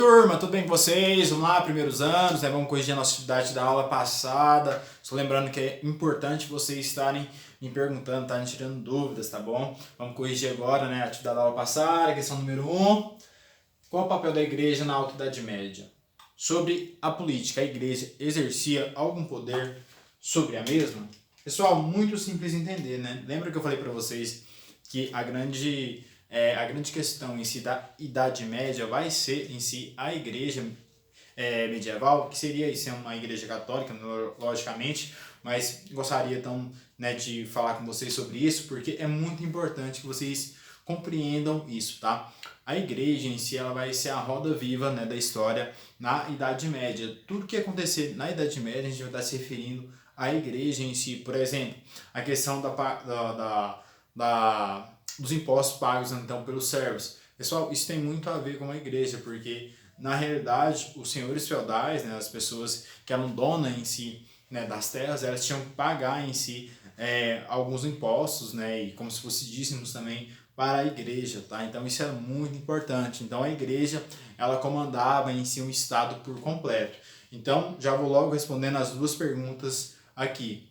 Turma, tudo bem com vocês? Vamos lá, primeiros anos, né? Vamos corrigir a nossa atividade da aula passada. Só lembrando que é importante vocês estarem me perguntando, estarem tirando dúvidas, tá bom? Vamos corrigir agora, né? A atividade da aula passada, questão número 1. Qual o papel da igreja na Alta Idade Média? Sobre a política, a igreja exercia algum poder sobre a mesma? Pessoal, muito simples de entender, né? Lembra que eu falei para vocês que a grande questão em si da Idade Média vai ser em si a igreja medieval, que seria ser uma igreja católica, logicamente, mas gostaria então, né, de falar com vocês sobre isso, porque é muito importante que vocês compreendam isso, tá? A igreja em si ela vai ser a roda viva, né, da história na Idade Média. Tudo que acontecer na Idade Média a gente vai estar se referindo à igreja em si. Por exemplo, a questão dos impostos pagos então pelos servos. Pessoal, isso tem muito a ver com a igreja, porque na realidade os senhores feudais, né, as pessoas que eram donas em si, né, das terras, elas tinham que pagar em si alguns impostos, né, e como se fosse dízimos também para a igreja, tá? Então isso é muito importante. Então a igreja ela comandava em si um estado por completo. Então já vou logo respondendo as duas perguntas aqui.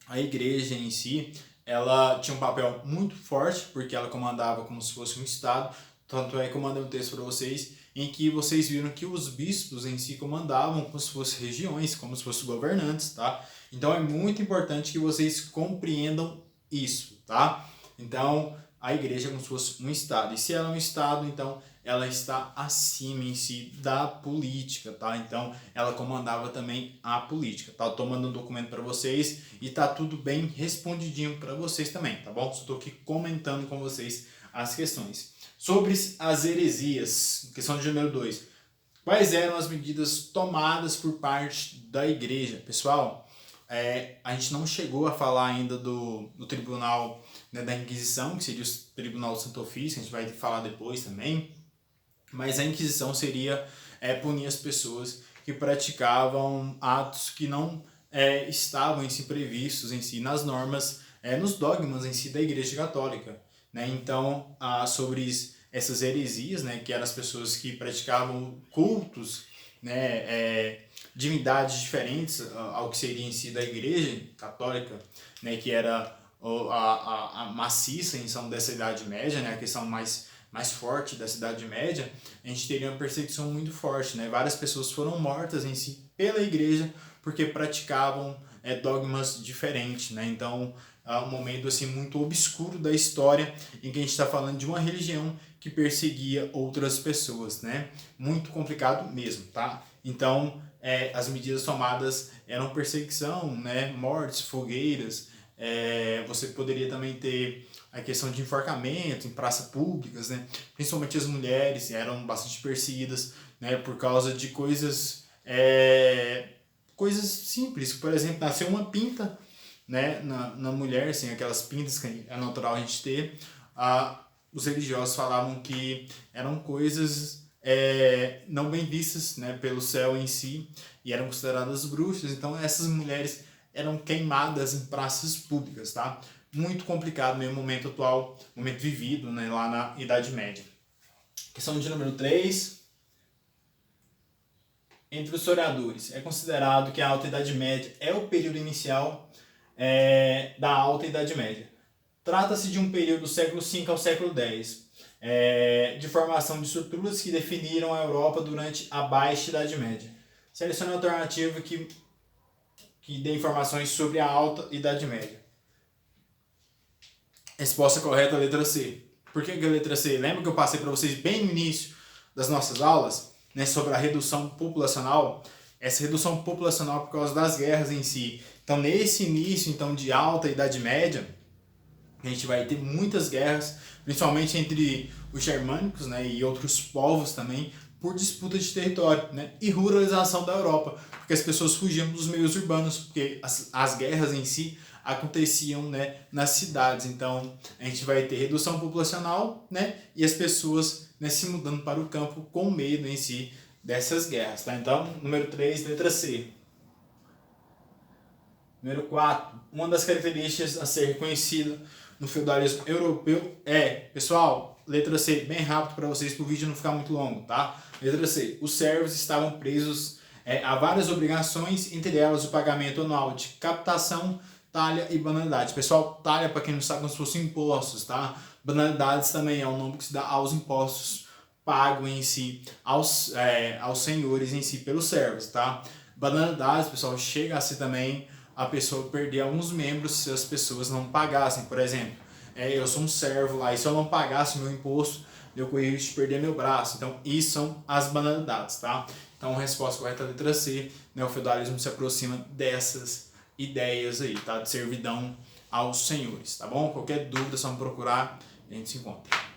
A igreja em si ela tinha um papel muito forte porque ela comandava como se fosse um estado. Tanto é que eu mandei um texto para vocês em que vocês viram que os bispos em si comandavam como se fossem regiões, como se fossem governantes, tá? Então é muito importante que vocês compreendam isso, tá? Então a igreja é como se fosse um estado. E se ela é um estado, então ela está acima em si da política, tá? Então ela comandava também a política, tá? Eu tô mandando um documento para vocês e tá tudo bem respondidinho para vocês também, tá bom? Estou aqui comentando com vocês as questões. Sobre as heresias, questão de número 2. Quais eram as medidas tomadas por parte da igreja? Pessoal, a gente não chegou a falar ainda do tribunal, né, da Inquisição, que seria o Tribunal do Santo Ofício, a gente vai falar depois também, mas a Inquisição seria punir as pessoas que praticavam atos que não estavam em si previstos em si nas normas, nos dogmas em si da Igreja Católica, né? Então, sobre essas heresias, né, que eram as pessoas que praticavam cultos, né, divindades diferentes ao que seria em si da Igreja Católica, né, que era a maciça em São dessa Idade Média, né, a questão mais forte da Idade Média, a gente teria uma perseguição muito forte, né? Várias pessoas foram mortas em si pela igreja porque praticavam dogmas diferentes, né? Então, é um momento assim muito obscuro da história em que a gente está falando de uma religião que perseguia outras pessoas, né? Muito complicado mesmo, tá? Então, as medidas tomadas eram perseguição, né? Mortes, fogueiras. Você poderia também ter a questão de enforcamento em praças públicas, né? Principalmente as mulheres eram bastante perseguidas, né? Por causa de coisas simples. Por exemplo, nasceu uma pinta, né, na mulher, assim, aquelas pintas que é natural a gente ter. Os religiosos falavam que eram coisas não bem vistas, né, pelo céu em si e eram consideradas bruxas. Então essas mulheres eram queimadas em praças públicas, tá? Muito complicado mesmo o momento atual, momento vivido, né, lá na Idade Média. Questão de número 3. Entre os historiadores, é considerado que a Alta Idade Média é o período inicial da Alta Idade Média. Trata-se de um período do século V ao século X, de formação de estruturas que definiram a Europa durante a Baixa Idade Média. Selecione a alternativa que dê informações sobre a Alta Idade Média. Resposta correta, a letra C. Por que a letra C? Lembra que eu passei para vocês bem no início das nossas aulas, né, sobre a redução populacional? Essa redução populacional por causa das guerras em si. Então, nesse início então, de Alta Idade Média, a gente vai ter muitas guerras, principalmente entre os germânicos, né, e outros povos também, por disputa de território, né, e ruralização da Europa, porque as pessoas fugiam dos meios urbanos, porque as guerras em si aconteciam, né, nas cidades. Então a gente vai ter redução populacional, né, e as pessoas, né, se mudando para o campo com medo em si dessas guerras. Tá? Então, número 3, letra C. Número 4, uma das características a ser reconhecida no feudalismo europeu pessoal, letra C, bem rápido para vocês, para o vídeo não ficar muito longo, tá? Letra C, os servos estavam presos a várias obrigações, entre elas o pagamento anual de captação, talha e banalidade. Pessoal, talha, para quem não sabe, como se fossem impostos, tá? Banalidades também é um nome que se dá aos impostos pagos em si, aos senhores em si, pelos servos, tá? Banalidades, pessoal, chega a ser também a pessoa perder alguns membros se as pessoas não pagassem. Por exemplo, eu sou um servo lá e se eu não pagasse meu imposto, eu corria risco de perder meu braço. Então, isso são as banalidades, tá? Então, a resposta correta é a letra C, né? O feudalismo se aproxima dessas ideias aí, tá? De servidão aos senhores, tá bom? Qualquer dúvida é só me procurar, a gente se encontra.